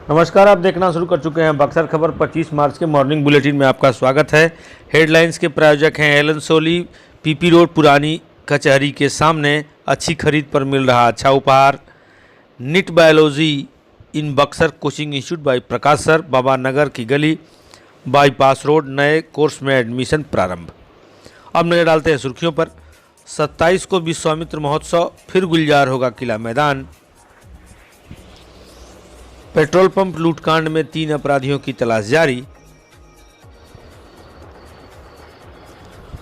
नमस्कार, आप देखना शुरू कर चुके हैं बक्सर खबर 25 मार्च के मॉर्निंग बुलेटिन में आपका स्वागत है। हेडलाइंस के प्रायोजक हैं एलन सोली। पीपी रोड पुरानी कचहरी के सामने अच्छी खरीद पर मिल रहा अच्छा उपहार। NEET biology in Buxar coaching institute by Prakash sir. Baba Nagar की गली बाईपास रोड, नए कोर्स में एडमिशन प्रारंभ। अब नजर डालते हैं सुर्खियों पर। 27 को विश्वामित्र महोत्सव, फिर गुलजार होगा किला मैदान। पेट्रोल पंप लूटकांड में 3 अपराधियों की तलाश जारी।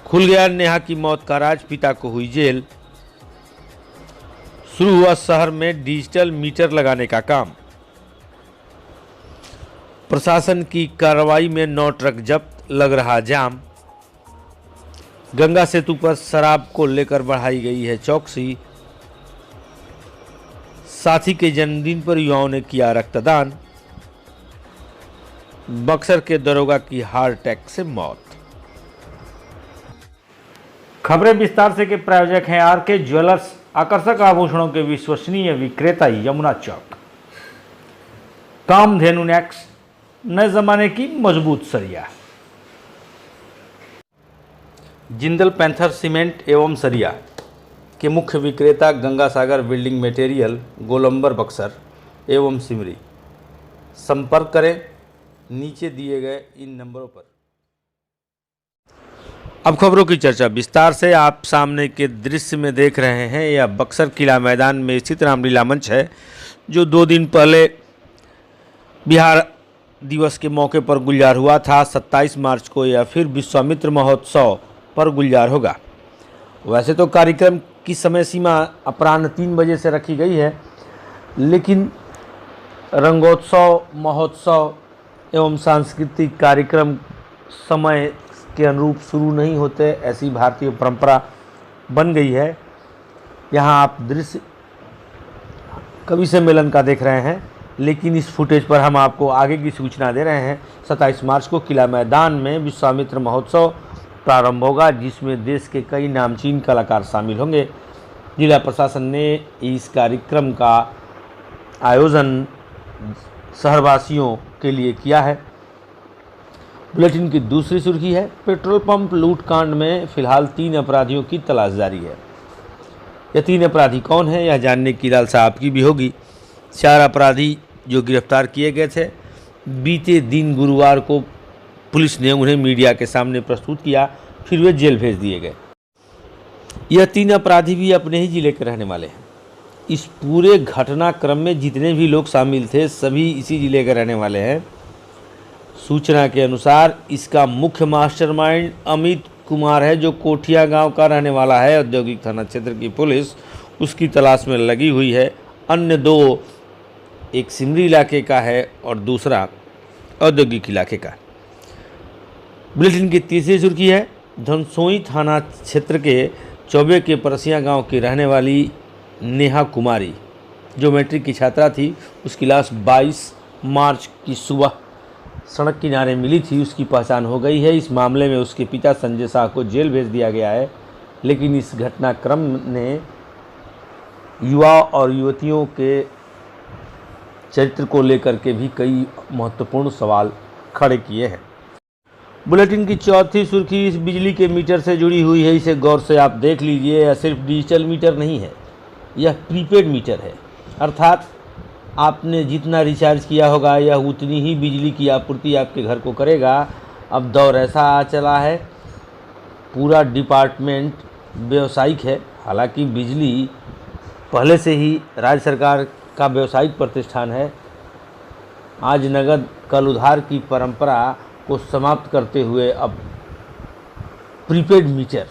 खुल गया नेहा की मौत का राज, पिता को हुई जेल। शुरू हुआ शहर में डिजिटल मीटर लगाने का काम। प्रशासन की कार्रवाई में 9 ट्रक जब्त, लग रहा जाम। गंगा सेतु पर शराब को लेकर बढ़ाई गई है चौकसी। साथी के जन्मदिन पर युवाओं ने किया रक्तदान। बक्सर के दरोगा की हार्ट अटैक से मौत। खबरें विस्तार से के प्रायोजक हैं आरके ज्वेलर्स, आकर्षक आभूषणों के विश्वसनीय विक्रेता यमुना चौक। कामधेनु नेक्स, नए जमाने की मजबूत सरिया। जिंदल पैंथर सीमेंट एवं सरिया के मुख्य विक्रेता गंगा सागर बिल्डिंग मटेरियल, गोलंबर बक्सर एवं सिमरी। संपर्क करें नीचे दिए गए इन नंबरों पर। अब खबरों की चर्चा विस्तार से। आप सामने के दृश्य में देख रहे हैं, यह बक्सर किला मैदान में स्थित रामलीला मंच है, जो 2 दिन पहले बिहार दिवस के मौके पर गुलजार हुआ था। 27 मार्च को यह फिर विश्वामित्र महोत्सव पर गुलजार होगा। वैसे तो कार्यक्रम की समय सीमा अपराह्न 3 बजे से रखी गई है, लेकिन रंगोत्सव, महोत्सव एवं सांस्कृतिक कार्यक्रम समय के अनुरूप शुरू नहीं होते, ऐसी भारतीय परंपरा बन गई है। यहाँ आप दृश्य कवि सम्मेलन का देख रहे हैं, लेकिन इस फुटेज पर हम आपको आगे की सूचना दे रहे हैं। 27 मार्च को किला मैदान में विश्वामित्र महोत्सव प्रारंभ होगा, जिसमें देश के कई नामचीन कलाकार शामिल होंगे। जिला प्रशासन ने इस कार्यक्रम का आयोजन शहरवासियों के लिए किया है। बुलेटिन की दूसरी सुर्खी है, पेट्रोल पंप लूटकांड में फिलहाल 3 अपराधियों की तलाश जारी है। यह 3 अपराधी कौन है, यह जानने की लालसा आपकी भी होगी। 4 अपराधी जो गिरफ्तार किए गए थे, बीते दिन गुरुवार को पुलिस ने उन्हें मीडिया के सामने प्रस्तुत किया, फिर वे जेल भेज दिए गए। यह 3 अपराधी भी अपने ही जिले के रहने वाले हैं। इस पूरे घटनाक्रम में जितने भी लोग शामिल थे, सभी इसी जिले के रहने वाले हैं। सूचना के अनुसार इसका मुख्य मास्टरमाइंड अमित कुमार है, जो कोठिया गांव का रहने वाला है। औद्योगिक थाना क्षेत्र की पुलिस उसकी तलाश में लगी हुई है। अन्य 2, एक सिमरी इलाके का है और दूसरा औद्योगिक इलाके का। बुलेटिन की तीसरी सुर्खी है, धनसोई थाना क्षेत्र के चौबे के परसिया गांव की रहने वाली नेहा कुमारी, जो मैट्रिक की छात्रा थी, उसकी लाश 22 मार्च की सुबह सड़क किनारे मिली थी। उसकी पहचान हो गई है। इस मामले में उसके पिता संजय शाह को जेल भेज दिया गया है, लेकिन इस घटनाक्रम ने युवा और युवतियों के चरित्र को लेकर के भी कई महत्वपूर्ण सवाल खड़े किए हैं। बुलेटिन की चौथी सुर्खी इस बिजली के मीटर से जुड़ी हुई है, इसे गौर से आप देख लीजिए। यह सिर्फ डिजिटल मीटर नहीं है, यह प्रीपेड मीटर है, अर्थात आपने जितना रिचार्ज किया होगा, यह उतनी ही बिजली की आपूर्ति आपके घर को करेगा। अब दौर ऐसा आ चला है, पूरा डिपार्टमेंट व्यावसायिक है। हालांकि बिजली पहले से ही राज्य सरकार का व्यावसायिक प्रतिष्ठान है। आज नगद कल उधार की परंपरा को समाप्त करते हुए अब प्रीपेड मीटर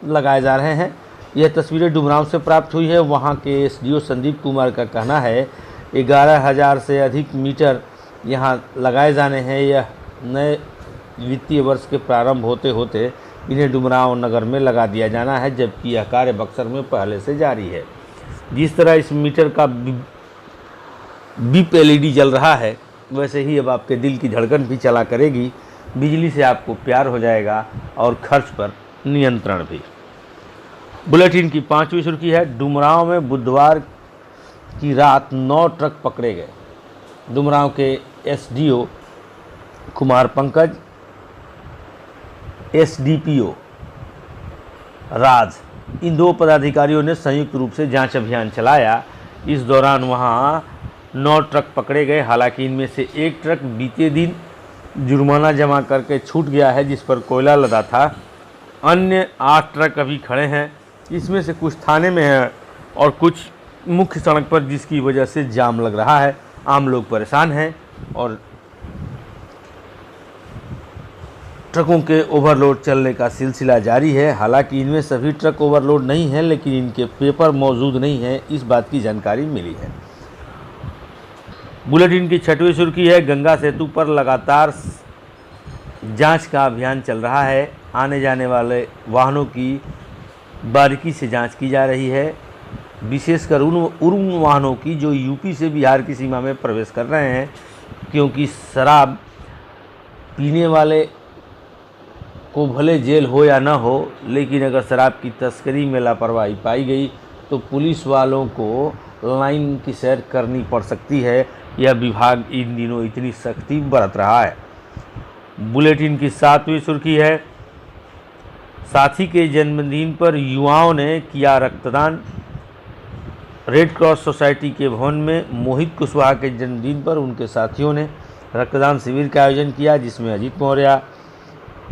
लगाए जा रहे हैं। यह तस्वीरें डुमरांव से प्राप्त हुई है। वहां के एसडीओ संदीप कुमार का कहना है 11,000 से अधिक मीटर यहां लगाए जाने हैं। यह नए वित्तीय वर्ष के प्रारंभ होते होते इन्हें डुमरांव नगर में लगा दिया जाना है, जबकि यह कार्य बक्सर में पहले से जारी है। जिस तरह इस मीटर का बीप एलईडी जल रहा है, वैसे ही अब आपके दिल की धड़कन भी चला करेगी। बिजली से आपको प्यार हो जाएगा और खर्च पर नियंत्रण भी। बुलेटिन की 5वीं सुर्खी है, डुमरांव में बुधवार की रात 9 ट्रक पकड़े गए। डुमरांव के एसडीओ कुमार पंकज, एसडीपीओ राज, इन 2 पदाधिकारियों ने संयुक्त रूप से जांच अभियान चलाया। इस दौरान वहां 9 ट्रक पकड़े गए। हालांकि इनमें से एक ट्रक बीते दिन जुर्माना जमा करके छूट गया है, जिस पर कोयला लदा था। अन्य 8 ट्रक अभी खड़े हैं। इसमें से कुछ थाने में है और कुछ मुख्य सड़क पर, जिसकी वजह से जाम लग रहा है। आम लोग परेशान हैं और ट्रकों के ओवरलोड चलने का सिलसिला जारी है। हालांकि इनमें सभी ट्रक ओवरलोड नहीं हैं, लेकिन इनके पेपर मौजूद नहीं हैं, इस बात की जानकारी मिली है। बुलेटिन की 6वीं सुर्खी है, गंगा सेतु पर लगातार जांच का अभियान चल रहा है। आने जाने वाले वाहनों की बारीकी से जांच की जा रही है, विशेषकर उन वाहनों की जो यूपी से बिहार की सीमा में प्रवेश कर रहे हैं, क्योंकि शराब पीने वाले को भले जेल हो या ना हो, लेकिन अगर शराब की तस्करी में लापरवाही पाई गई तो पुलिस वालों को लाइन की सैर करनी पड़ सकती है। यह विभाग इन दिनों इतनी सख्ती बरत रहा है। बुलेटिन की 7वीं सुर्खी है, साथी के जन्मदिन पर युवाओं ने किया रक्तदान। रेड क्रॉस सोसाइटी के भवन में मोहित कुशवाहा के जन्मदिन पर उनके साथियों ने रक्तदान शिविर का आयोजन किया, जिसमें अजीत मौर्य,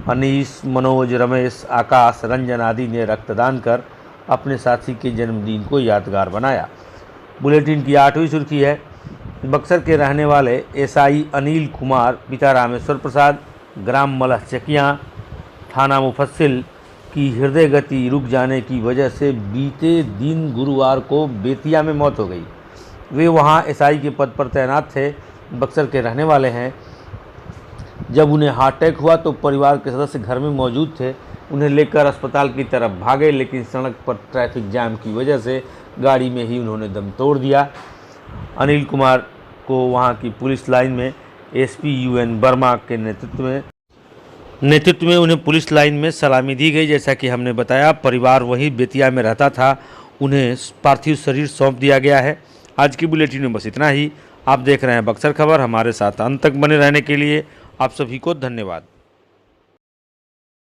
अनीस, मनोज, रमेश, आकाश, रंजन आदि ने रक्तदान कर अपने साथी के जन्मदिन को यादगार बनाया। बुलेटिन की 8वीं सुर्खी है, बक्सर के रहने वाले एसआई अनिल कुमार, पिता रामेश्वर प्रसाद, ग्राम मलहचकियाँ, थाना मुफस्सिल की हृदय गति रुक जाने की वजह से बीते दिन गुरुवार को बेतिया में मौत हो गई। वे वहां एसआई के पद पर तैनात थे, बक्सर के रहने वाले हैं। जब उन्हें हार्ट अटैक हुआ तो परिवार के सदस्य घर में मौजूद थे। उन्हें लेकर अस्पताल की तरफ भागे, लेकिन सड़क पर ट्रैफिक जाम की वजह से गाड़ी में ही उन्होंने दम तोड़ दिया। अनिल कुमार को वहां की पुलिस लाइन में एसपी यूएन वर्मा के नेतृत्व में उन्हें पुलिस लाइन में सलामी दी गई। जैसा कि हमने बताया, परिवार वहीं बेतिया में रहता था, उन्हें पार्थिव शरीर सौंप दिया गया है। आज की बुलेटिन में बस इतना ही। आप देख रहे हैं बक्सर खबर। हमारे साथ अंत तक बने रहने के लिए आप सभी को धन्यवाद।